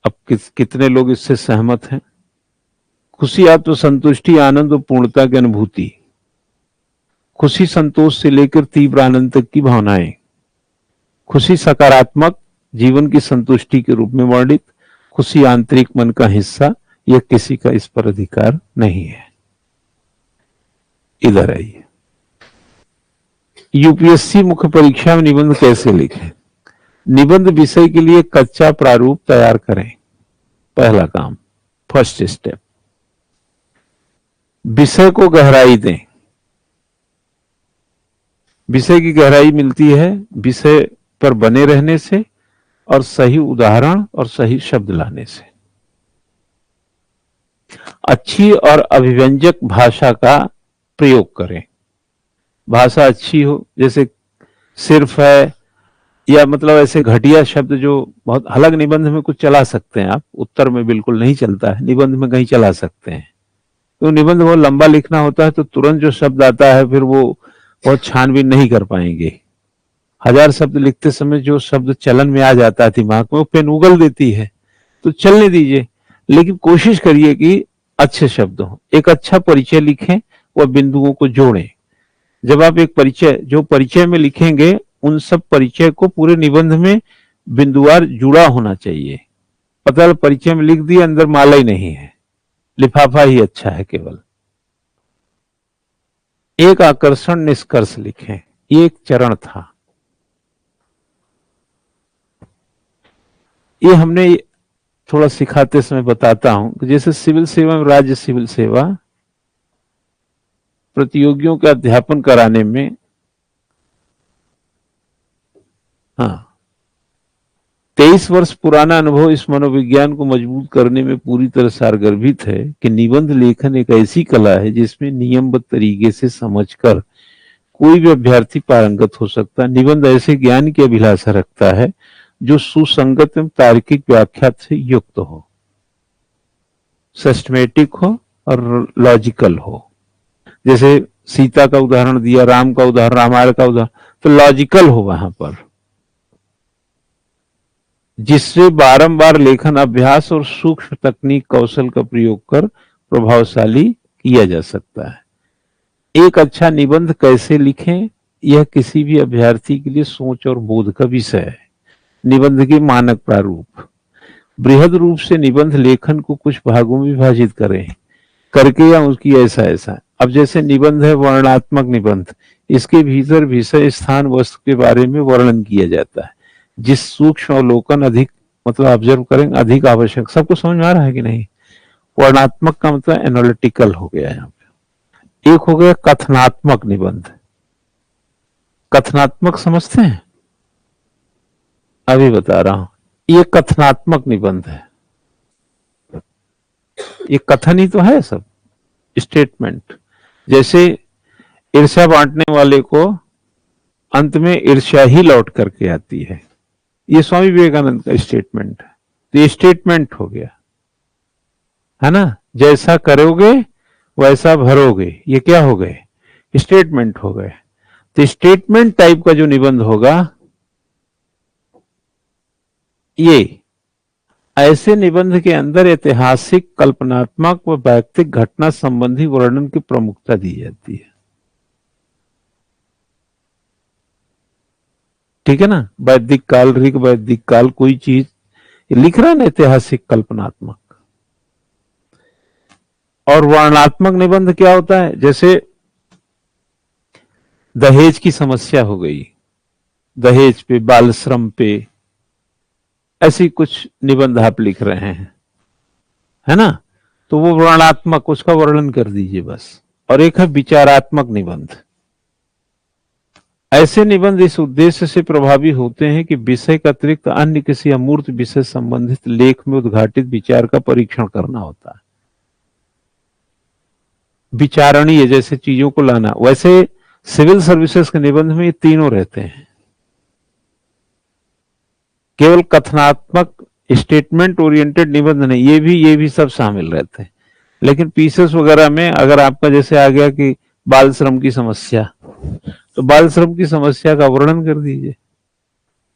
अब कितने लोग इससे सहमत हैं। खुशी, आत्म संतुष्टि, आनंद और पूर्णता की अनुभूति। खुशी संतोष से लेकर तीव्र आनंद तक की भावनाएं। खुशी सकारात्मक जीवन की संतुष्टि के रूप में वर्णित। खुशी आंतरिक मन का हिस्सा, यह किसी का इस पर अधिकार नहीं है। इधर आइए, यूपीएससी मुख्य परीक्षा में निबंध कैसे लिखें। निबंध विषय के लिए कच्चा प्रारूप तैयार करें, पहला काम, फर्स्ट स्टेप। विषय को गहराई दें। विषय की गहराई मिलती है विषय पर बने रहने से और सही उदाहरण और सही शब्द लाने से। अच्छी और अभिव्यंजक भाषा का प्रयोग करें। भाषा अच्छी हो, जैसे सिर्फ है, या मतलब ऐसे घटिया शब्द जो बहुत अलग निबंध में कुछ चला सकते हैं आप, उत्तर में बिल्कुल नहीं चलता है, निबंध में कहीं चला सकते हैं। तो निबंध बहुत लंबा लिखना होता है, तो तुरंत जो शब्द आता है फिर वो बहुत छानबीन नहीं कर पाएंगे। 1000 शब्द लिखते समय जो शब्द चलन में आ जाता है दिमाग में, वो पेन उगल देती है, तो चलने दीजिए, लेकिन कोशिश करिए कि अच्छे शब्द हो। एक अच्छा परिचय लिखें, वह बिंदुओं को जोड़ें। जब आप एक परिचय, जो परिचय में लिखेंगे, उन सब परिचय को पूरे निबंध में बिंदुवार जुड़ा होना चाहिए। पता परिचय में लिख दिया, अंदर माला ही नहीं है, लिफाफा ही अच्छा है केवल। एक आकर्षण निष्कर्ष लिखें, ये एक चरण था। ये हमने थोड़ा सिखाते समय बताता हूं, जैसे सिविल सेवा में, राज्य सिविल सेवा प्रतियोगियों का अध्यापन कराने में, हाँ, 23 वर्ष पुराना अनुभव इस मनोविज्ञान को मजबूत करने में पूरी तरह सारगर्भित है कि निबंध लेखन एक ऐसी कला है जिसमें नियमबद्ध तरीके से समझकर कोई भी अभ्यर्थी पारंगत हो सकता है। निबंध ऐसे ज्ञान की अभिलाषा रखता है जो सुसंगत एवं तार्किक व्याख्या से युक्त हो, सिस्टमेटिक हो और लॉजिकल हो। जैसे सीता का उदाहरण दिया, राम का उदाहरण, रामायण का उदाहरण, तो लॉजिकल हो वहां पर, जिससे बारंबार लेखन अभ्यास और सूक्ष्म तकनीक कौशल का प्रयोग कर प्रभावशाली किया जा सकता है। एक अच्छा निबंध कैसे लिखें, यह किसी भी अभ्यर्थी के लिए सोच और बोध का विषय है। निबंध के मानक प्रारूप। बृहद रूप से निबंध लेखन को कुछ भागों में विभाजित करें करके, या उसकी ऐसा ऐसा। अब जैसे निबंध है वर्णनात्मक निबंध, इसके भीतर विषय, स्थान, वस्तु के बारे में वर्णन किया जाता है, जिस सूक्ष्म अवलोकन अधिक, मतलब ऑब्जर्व करेंगे, अधिक आवश्यक। सबको समझ में आ रहा है कि नहीं। वर्णनात्मक का मतलब एनालिटिकल हो गया यहाँ पे। एक हो गया कथनात्मक निबंध। कथनात्मक समझते हैं, अभी बता रहा हूं। ये कथनात्मक निबंध है, ये कथन ही तो है सब, स्टेटमेंट। जैसे ईर्ष्या बांटने वाले को अंत में ईर्ष्या ही लौट करके आती है, ये स्वामी विवेकानंद का स्टेटमेंट है। तो ये स्टेटमेंट हो गया, है ना। जैसा करोगे वैसा भरोगे, ये क्या हो गए, स्टेटमेंट हो गए। तो स्टेटमेंट टाइप का जो निबंध होगा, ये ऐसे निबंध के अंदर ऐतिहासिक, कल्पनात्मक व वैयक्तिक घटना संबंधी वर्णन की प्रमुखता दी जाती है। ठीक है ना। वैदिक काल, ऋग वैदिक काल, कोई चीज लिख रहा है ना, ऐतिहासिक, कल्पनात्मक। और वर्णनात्मक निबंध क्या होता है, जैसे दहेज की समस्या हो गई, दहेज पे, बाल श्रम पे, ऐसी कुछ निबंध आप लिख रहे हैं, है ना, तो वो वर्णनात्मक, उसका वर्णन कर दीजिए बस। और एक है विचारात्मक निबंध। ऐसे निबंध इस उद्देश्य से प्रभावी होते हैं कि विषय के अतिरिक्त अन्य किसी अमूर्त विषय संबंधित लेख में उद्घाटित विचार का परीक्षण करना होता है। विचारणीय, जैसे चीजों को लाना, वैसे सिविल सर्विसेज के निबंध में ये तीनों रहते हैं। केवल कथनात्मक स्टेटमेंट ओरिएंटेड निबंध नहीं, ये भी सब शामिल रहते हैं। लेकिन पीसेस वगैरह में अगर आपका जैसे आ गया कि बाल श्रम की समस्या, तो बाल श्रम की समस्या का वर्णन कर दीजिए।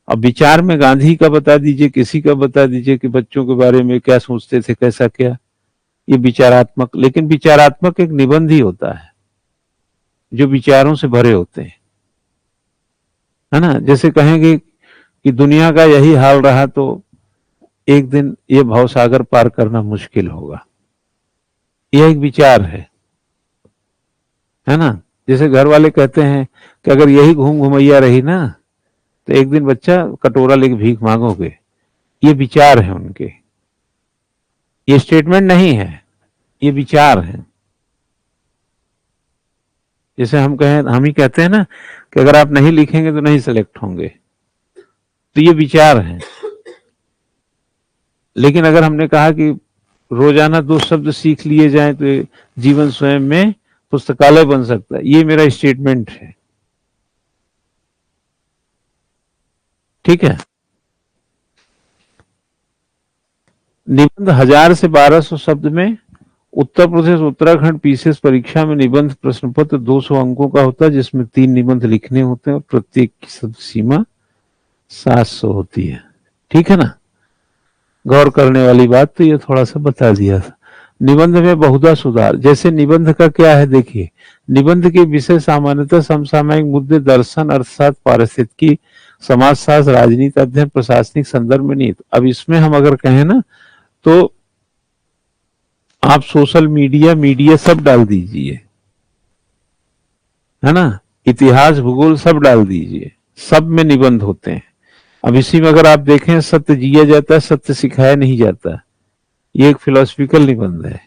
अब विचार में गांधी का बता दीजिए, किसी का बता दीजिए कि बच्चों के बारे में क्या सोचते थे, कैसा क्या, ये विचारात्मक। लेकिन विचारात्मक एक निबंध ही होता है जो विचारों से भरे होते हैं, है ना। जैसे कहेंगे कि दुनिया का यही हाल रहा तो एक दिन ये भवसागर पार करना मुश्किल होगा, यह एक विचार है ना। जैसे घर वाले कहते हैं कि अगर यही घूम घुमैया रही ना तो एक दिन बच्चा कटोरा लेके भीख मांगोगे, ये विचार है उनके, ये स्टेटमेंट नहीं है, ये विचार है। जैसे हम ही कहते हैं ना कि अगर आप नहीं लिखेंगे तो नहीं सिलेक्ट होंगे, तो ये विचार है। लेकिन अगर हमने कहा कि रोजाना 2 शब्द सीख लिए जाएं तो जीवन स्वयं में पुस्तकालय बन सकता है, ये मेरा स्टेटमेंट है। ठीक है। निबंध 1000 से 1200 शब्द में उत्तर प्रदेश उत्तराखंड पीसीएस परीक्षा में निबंध प्रश्न पत्र 200 अंकों का होता है, जिसमें 3 निबंध लिखने होते हैं और प्रत्येक की शब्द सीमा 700 होती है। ठीक है ना। गौर करने वाली बात तो ये थोड़ा सा बता दिया था। निबंध में बहुधा सुधार, जैसे निबंध का क्या है देखिए, निबंध के विषय सामान्यतः समसामयिक मुद्दे, दर्शन, अर्थशास्त्र, पारिस्थितिकी, समाजशास्त्र, राजनीति अध्ययन, प्रशासनिक संदर्भ में नहीं। अब इसमें हम अगर कहें ना तो आप सोशल मीडिया सब डाल दीजिए, है ना, इतिहास भूगोल सब डाल दीजिए, सब में निबंध होते हैं। अब इसी में अगर आप देखें, सत्य जिया जाता है, सत्य सिखाया नहीं जाता, ये एक फिलोसफिकल निबंध है।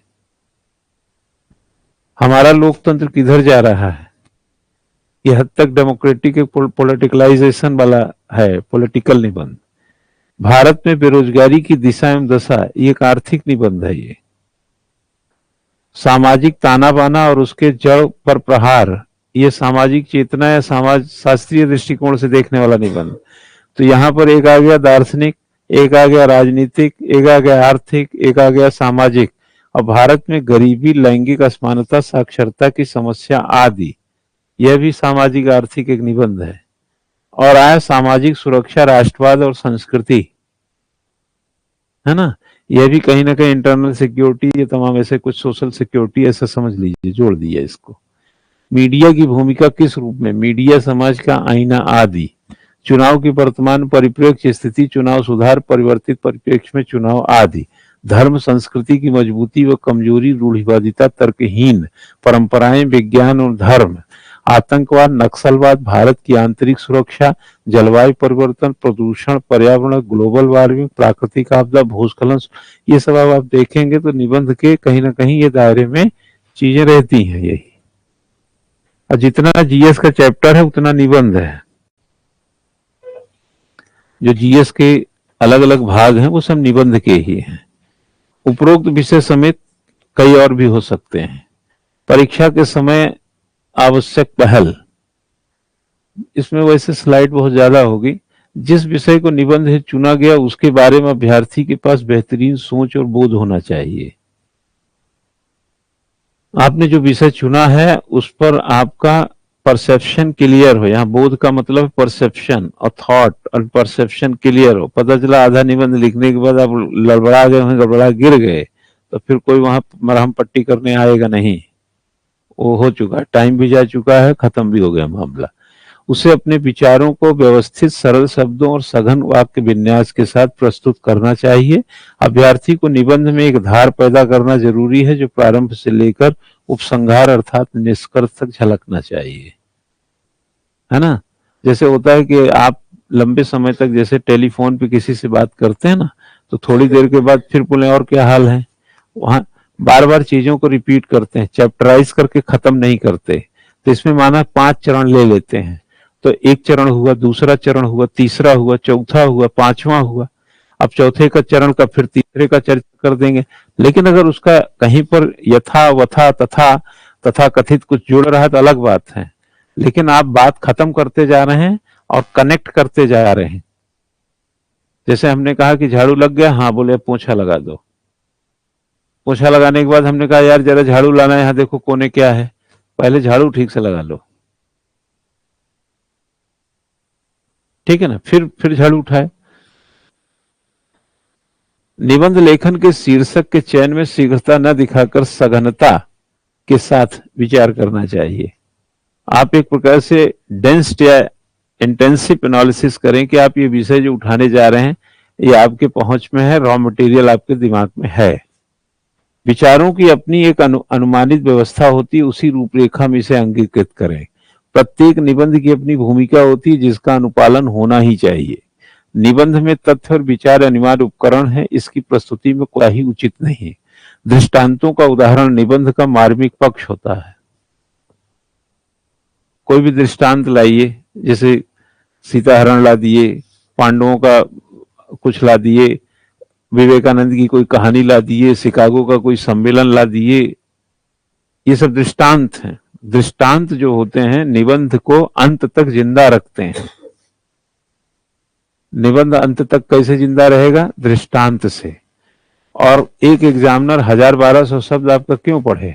हमारा लोकतंत्र किधर जा रहा है, ये हद तक डेमोक्रेटिक पॉलिटिकलाइजेशन वाला है, पॉलिटिकल निबंध। भारत में बेरोजगारी की दिशा एवं दशा, ये एक आर्थिक निबंध है। ये सामाजिक ताना बाना और उसके जड़ पर प्रहार, ये सामाजिक चेतना या समाज शास्त्रीय दृष्टिकोण से देखने वाला निबंध। तो यहाँ पर एक आ गया दार्शनिक, एक आ गया राजनीतिक, एक आ गया आर्थिक, एक आ गया सामाजिक। और भारत में गरीबी, लैंगिक असमानता, साक्षरता की समस्या आदि, यह भी सामाजिक आर्थिक एक निबंध है। और आया सामाजिक सुरक्षा, राष्ट्रवाद और संस्कृति, है ना, यह भी कहीं ना कहीं इंटरनल सिक्योरिटी, ये तमाम ऐसे कुछ सोशल सिक्योरिटी ऐसा समझ लीजिए, जोड़ दिया इसको। मीडिया की भूमिका किस रूप में, मीडिया समाज का आईना आदि, चुनाव की वर्तमान परिप्रेक्ष्य स्थिति, चुनाव सुधार, परिवर्तित परिप्रेक्ष्य में चुनाव आदि, धर्म संस्कृति की मजबूती व कमजोरी, रूढ़िवादिता, तर्कहीन परंपराएं, विज्ञान और धर्म, आतंकवाद, नक्सलवाद, भारत की आंतरिक सुरक्षा, जलवायु परिवर्तन, प्रदूषण, पर्यावरण, ग्लोबल वार्मिंग, प्राकृतिक आपदा, भूस्खलन, ये सब अब आप देखेंगे तो निबंध के कहीं ना कहीं ये दायरे में चीजें रहती हैं यही। और जितना जीएस का चैप्टर है उतना निबंध है। जो जीएस के अलग अलग भाग हैं वो सब निबंध के ही हैं। उपरोक्त विषय समेत कई और भी हो सकते हैं। परीक्षा के समय आवश्यक पहल, इसमें वैसे स्लाइड बहुत ज्यादा होगी। जिस विषय को निबंध है चुना गया उसके बारे में अभ्यर्थी के पास बेहतरीन सोच और बोध होना चाहिए। आपने जो विषय चुना है उस पर आपका परसेप्शन क्लियर हो, यहाँ बोध का मतलब परसेप्शन और थॉट और परसेप्शन क्लियर हो। पता चला आधा निबंध लिखने के बाद आप लड़बड़ा गए, वहीं गड़बड़ा गिर गए, तो फिर कोई वहां मरहम पट्टी करने आएगा नहीं, वो हो चुका, टाइम भी जा चुका है, खत्म भी हो गया मामला। उसे अपने विचारों को व्यवस्थित सरल शब्दों और सघन वाक्य विन्यास के साथ प्रस्तुत करना चाहिए। अभ्यर्थी को निबंध में एक धार पैदा करना जरूरी है जो प्रारंभ से लेकर उपसंहार अर्थात निष्कर्ष तक झलकना चाहिए, है ना। जैसे होता है कि आप लंबे समय तक जैसे टेलीफोन पे किसी से बात करते हैं ना, तो थोड़ी देर के बाद फिर बोले और क्या हाल है, वहां बार बार चीजों को रिपीट करते हैं, चैप्टराइज करके खत्म नहीं करते। तो इसमें माना 5 चरण ले लेते हैं, तो एक चरण हुआ, दूसरा चरण हुआ, तीसरा हुआ, चौथा हुआ, पांचवा हुआ, अब चौथे का चरण का फिर तीसरे का चर्चा कर देंगे। लेकिन अगर उसका कहीं पर यथा वथा तथा तथा कथित कुछ जुड़ रहा है तो अलग बात है। लेकिन आप बात खत्म करते जा रहे हैं और कनेक्ट करते जा रहे हैं। जैसे हमने कहा कि झाड़ू लग गया, हाँ बोले पोछा लगा दो। पोछा लगाने के बाद हमने कहा यार जरा झाड़ू लाना है, यहाँ देखो कोने क्या है, पहले झाड़ू ठीक से लगा लो, ठीक है ना, फिर झाड़ू उठाए। निबंध लेखन के शीर्षक के चयन में शीघ्रता न दिखाकर सघनता के साथ विचार करना चाहिए। आप एक प्रकार से डेंस या इंटेंसिव एनालिसिस करें कि आप ये विषय जो उठाने जा रहे हैं ये आपके पहुंच में है, रॉ मटेरियल आपके दिमाग में है। विचारों की अपनी एक अनुमानित व्यवस्था होती है, उसी रूपरेखा में इसे अंगीकृत करें। प्रत्येक निबंध की अपनी भूमिका होती है जिसका अनुपालन होना ही चाहिए। निबंध में तथ्य और विचार अनिवार्य उपकरण है, इसकी प्रस्तुति में कोई ही उचित नहीं है। दृष्टांतों का उदाहरण निबंध का मार्मिक पक्ष होता है। कोई भी दृष्टांत लाइए, जैसे सीताहरण ला दिए, पांडवों का कुछ ला दिए, विवेकानंद की कोई कहानी ला दिए, शिकागो का कोई सम्मेलन ला दिए, ये सब दृष्टांत हैं। दृष्टांत जो होते हैं निबंध को अंत तक जिंदा रखते हैं। निबंध अंत तक कैसे जिंदा रहेगा? दृष्टांत से। और एक एग्जामिनर 1000-1200 शब्द आपका क्यों पढ़े?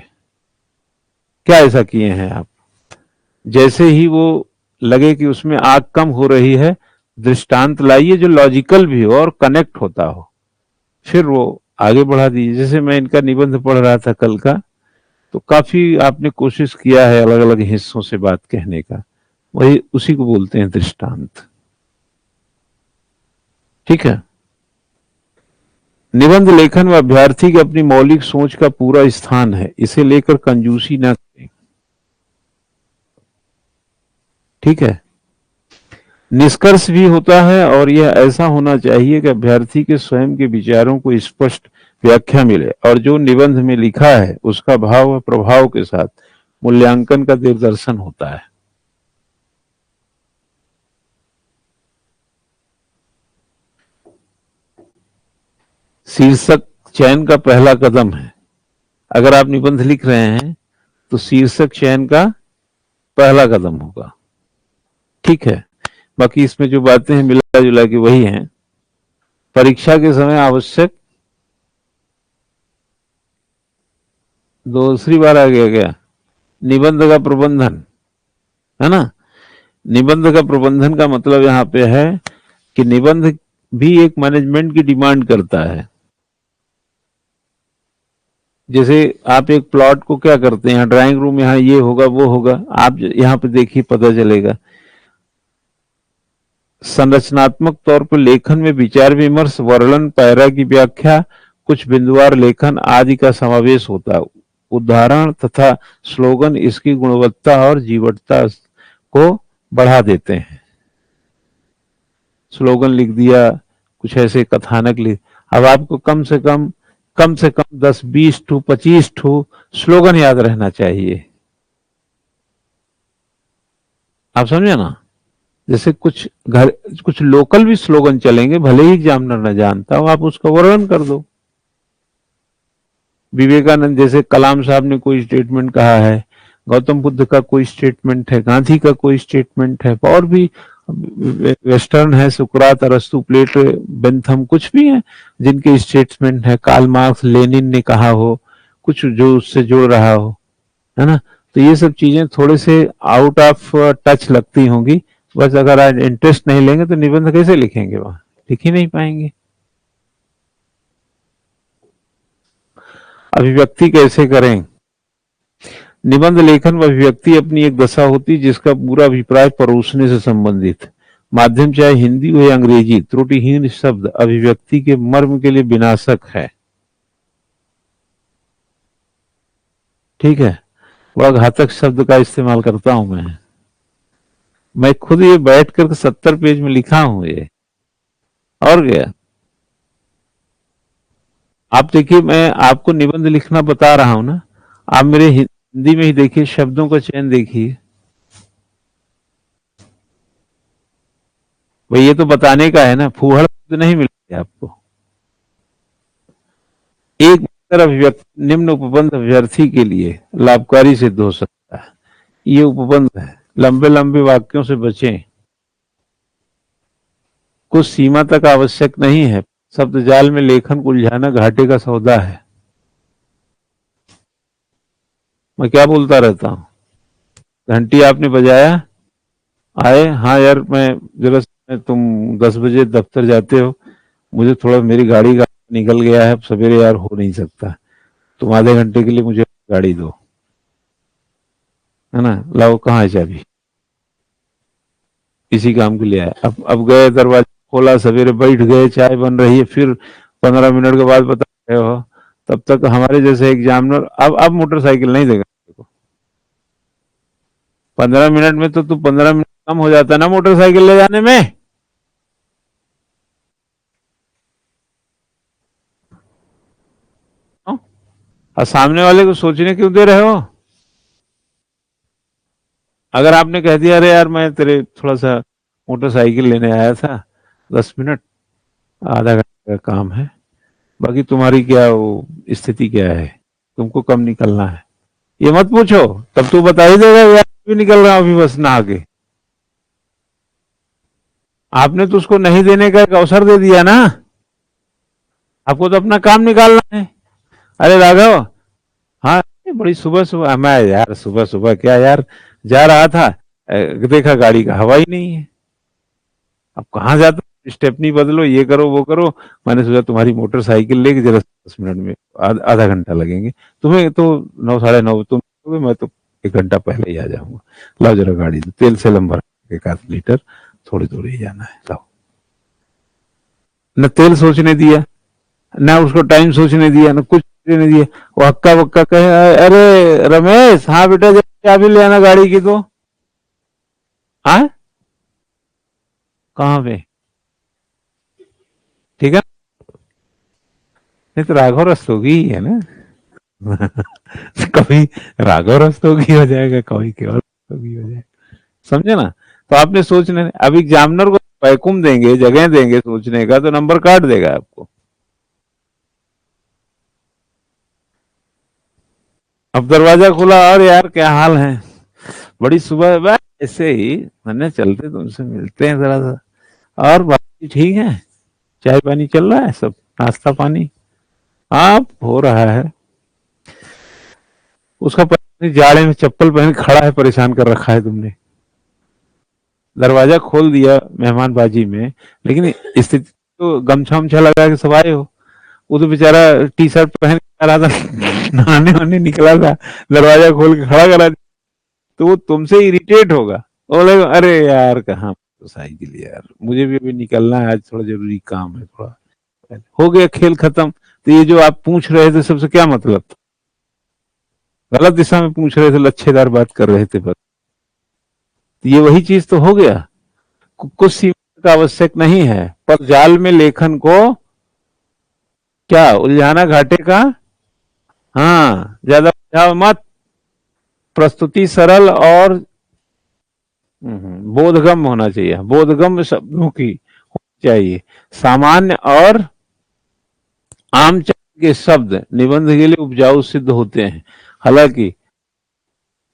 क्या ऐसा किए हैं आप? जैसे ही वो लगे कि उसमें आग कम हो रही है, दृष्टांत लाइए जो लॉजिकल भी हो और कनेक्ट होता हो, फिर वो आगे बढ़ा दीजिए। जैसे मैं इनका निबंध पढ़ रहा था कल का, तो काफी आपने कोशिश किया है अलग अलग हिस्सों से बात कहने का, वही उसी को बोलते हैं दृष्टांत। ठीक है। निबंध लेखन में अभ्यर्थी की अपनी मौलिक सोच का पूरा स्थान है, इसे लेकर कंजूसी ना करें। ठीक है। निष्कर्ष भी होता है और यह ऐसा होना चाहिए कि अभ्यर्थी के स्वयं के विचारों को स्पष्ट व्याख्या मिले और जो निबंध में लिखा है उसका भाव और प्रभाव के साथ मूल्यांकन का दिग्दर्शन होता है। शीर्षक चयन का पहला कदम है। अगर आप निबंध लिख रहे हैं तो शीर्षक चयन का पहला कदम होगा। ठीक है। बाकी इसमें जो बातें हैं मिला जुला के वही हैं। परीक्षा के समय आवश्यक, दूसरी बार आ गया क्या? निबंध का प्रबंधन, है ना। निबंध का प्रबंधन का मतलब यहां पे है कि निबंध भी एक मैनेजमेंट की डिमांड करता है। जैसे आप एक प्लॉट को क्या करते हैं, ड्राइंग रूम यहाँ ये होगा वो होगा, आप यहाँ पे देखिए पता चलेगा। संरचनात्मक तौर पर लेखन में विचार विमर्श, वर्णन, पैरा की व्याख्या, कुछ बिंदुवार लेखन आदि का समावेश होता है। उदाहरण तथा स्लोगन इसकी गुणवत्ता और जीवटता को बढ़ा देते हैं। स्लोगन लिख दिया, कुछ ऐसे कथानक लिख, अब आपको कम से कम 10-20 ठू 25 ठू स्लोगन याद रहना चाहिए। आप समझे ना। जैसे कुछ लोकल भी स्लोगन चलेंगे, भले ही एग्जामिनर न जानता हो, आप उसका वर्णन कर दो। विवेकानंद जैसे कलाम साहब ने कोई स्टेटमेंट कहा है, गौतम बुद्ध का कोई स्टेटमेंट है, गांधी का कोई स्टेटमेंट है, और भी वेस्टर्न है, सुकरात, अरस्तु, प्लेटो, बेंथम, कुछ भी है जिनके स्टेटमेंट है, कार्ल मार्क्स, लेनिन ने कहा हो, कुछ जो उससे जुड़ रहा हो, है ना। तो ये सब चीजें थोड़े से आउट ऑफ टच लगती होंगी। बस अगर आज इंटरेस्ट नहीं लेंगे तो निबंध कैसे लिखेंगे, वहां लिख ही नहीं पाएंगे। अभिव्यक्ति कैसे करें? निबंध लेखन व अभिव्यक्ति अपनी एक दशा होती जिसका पूरा अभिप्राय परोसने से संबंधित, माध्यम चाहे हिंदी हो या अंग्रेजी, त्रुटिहीन शब्द अभिव्यक्ति के मर्म के लिए विनाशक है। ठीक है। वह घातक शब्द का इस्तेमाल करता हूं मैं खुद ये बैठ कर 70 पेज में लिखा हूं ये। और क्या, आप देखिए, मैं आपको निबंध लिखना बता रहा हूं ना, आप मेरे हिंदी में ही देखिए, शब्दों का चयन देखिए। भाई ये तो बताने का है ना, फूहड़ तो नहीं मिलेगी आपको। एक निम्न उपबंध अभ्यर्थी के लिए लाभकारी सिद्ध हो सकता है। ये उपबंध है, लंबे लंबे वाक्यों से बचें। कुछ सीमा तक आवश्यक नहीं है। शब्द जाल में लेखन को उलझाना घाटे का सौदा है। मैं क्या बोलता रहता हूँ? घंटी आपने बजाया, आए, हाँ यार मैं जरा, तुम 10 बजे दफ्तर जाते हो, मुझे थोड़ा मेरी गाड़ी का निकल गया है, अब सवेरे यार हो नहीं सकता, तुम आधे घंटे के लिए मुझे गाड़ी दो, है ना, लाओ कहाँ है चाबी, इसी काम के लिए आया। अब गए, दरवाजा खोला, सवेरे बैठ गए, चाय बन रही है, फिर 15 मिनट के बाद बता रहे हो, तब तक हमारे जैसे एग्जामिनर, अब मोटरसाइकिल नहीं देगा। 15 मिनट में तो तू 15 मिनट कम हो जाता ना मोटरसाइकिल ले जाने में। और सामने वाले को सोचने क्यों दे रहे हो? अगर आपने कह दिया अरे यार मैं तेरे थोड़ा सा मोटरसाइकिल लेने आया था, 10 मिनट, आधा घंटे का काम है, बाकी तुम्हारी क्या वो स्थिति क्या है, तुमको कब निकलना है, ये मत पूछो, तब तू बता ही देगा यार भी निकल रहा हूं अभी बस नहा के। आपने तो उसको नहीं देने का एक अवसर दे दिया ना, आपको तो अपना काम निकालना है। अरे राघव, हाँ, ये बड़ी सुबह सुबह, मैं यार सुबह सुबह क्या यार, जा रहा था, देखा गाड़ी का हवा ही नहीं है, अब कहाँ जाता, स्टेपनी बदलो, ये करो वो करो, मैंने सोचा तुम्हारी मोटरसाइकिल लेके जरा 10 मिनट में, आधा घंटा लगेंगे, तुम्हें तो 9 साढ़े 9 तुम, मैं तो 1 घंटा पहले ही आ जाऊंगा, लाओ जरा गाड़ी दो, तेल से लंबा 1 आध लीटर, थोड़ी दूर ही जाना है, लाओ। न तेल सोचने दिया, ना उसको टाइम सोचने दिया, ना कुछ नहीं दिया, वो हक्का बक्का कहे, अरे रमेश, हाँ बेटा जब चाबी ले आना गाड़ी की तो, हाँ कहाँ पे, ठीक है, नहीं तो राघव रस्तोगी ही है ना। कभी राघव रस्तोगी हो जाएगा, कभी केवल रस्तोगी हो जाएगा, समझे ना। तो आपने सोचने, अब एग्जामिनर को वैकुम देंगे, जगह देंगे सोचने का, तो नंबर काट देगा आपको। अब दरवाजा खुला, और यार क्या हाल है, बड़ी सुबह, बस ऐसे ही मैंने, चलते तुमसे मिलते हैं जरा सा, और बाकी ठीक है, चाय पानी चल रहा है सब, नाश्ता पानी, हाँ हो रहा है। उसका पता नहीं जाड़े में चप्पल पहन के खड़ा है, परेशान कर रखा है तुमने, दरवाजा खोल दिया मेहमानबाजी में, लेकिन स्थिति तो गमछा वमछा लगा के सब आए हो, वो तो बेचारा टी शर्ट पहन के आ रहा था, नहाने वहाने निकला था, दरवाजा खोल के खड़ा करा, तो वो तुमसे इरिटेट होगा, वो बोलेगा अरे यार कहाँ तो साइकिल यार, मुझे भी अभी निकलना है, आज थोड़ा जरूरी काम है, थोड़ा हो गया, खेल खत्म। तो ये जो आप पूछ रहे थे सबसे क्या मतलब था, गलत दिशा में पूछ रहे थे, लच्छेदार बात कर रहे थे बस, तो ये वही चीज तो हो गया। कुछ सीमा का आवश्यक नहीं है, पर जाल में लेखन को क्या उलझाना घाटे का, हाँ ज्यादा उलझाओ मत, प्रस्तुति सरल और बोधगम्य होना चाहिए, बोधगम्य शब्दों की होनी चाहिए, सामान्य और आम के शब्द निबंध के लिए उपजाऊ सिद्ध होते हैं, हालांकि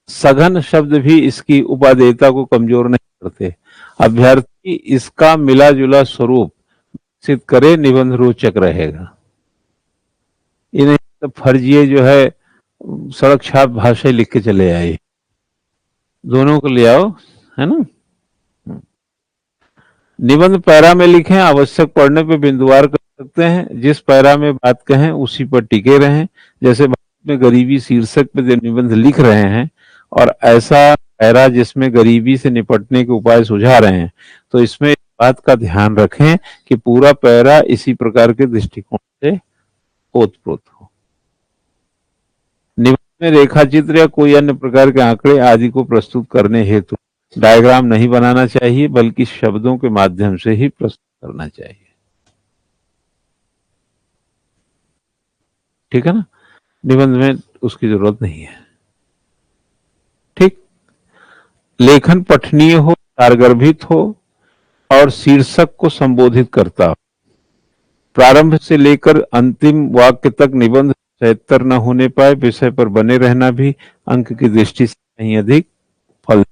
सघन शब्द भी इसकी उपादेयता को कमजोर नहीं करते। अभ्यर्थी इसका मिला जुला स्वरूप सिद्ध करे, निबंध रोचक रहेगा। इन्हें तो फर्जिए जो है सड़क छाप भाषा लिख के चले आए, दोनों को ले आओ, है ना। निबंध पैरा में लिखें, आवश्यक पढ़ने पे बिंदुवार कर सकते हैं, जिस पैरा में बात कहें उसी पर टिके रहें, जैसे भारत में गरीबी शीर्षक पे निबंध लिख रहे हैं और ऐसा पैरा जिसमें गरीबी से निपटने के उपाय सुझा रहे हैं, तो इसमें इस बात का ध्यान रखें कि पूरा पैरा इसी प्रकार के दृष्टिकोण से ओतप्रोत हो। निबंध में रेखा चित्र या कोई अन्य प्रकार के आंकड़े आदि को प्रस्तुत करने हेतु डायग्राम नहीं बनाना चाहिए, बल्कि शब्दों के माध्यम से ही प्रस्तुत करना चाहिए, ठीक है ना। निबंध में उसकी जरूरत नहीं है, ठीक। लेखन पठनीय हो, सारगर्भित हो और शीर्षक को संबोधित करता हो। प्रारंभ से लेकर अंतिम वाक्य तक निबंध सहितर न होने पाए, विषय पर बने रहना भी अंक की दृष्टि से कहीं अधिक फल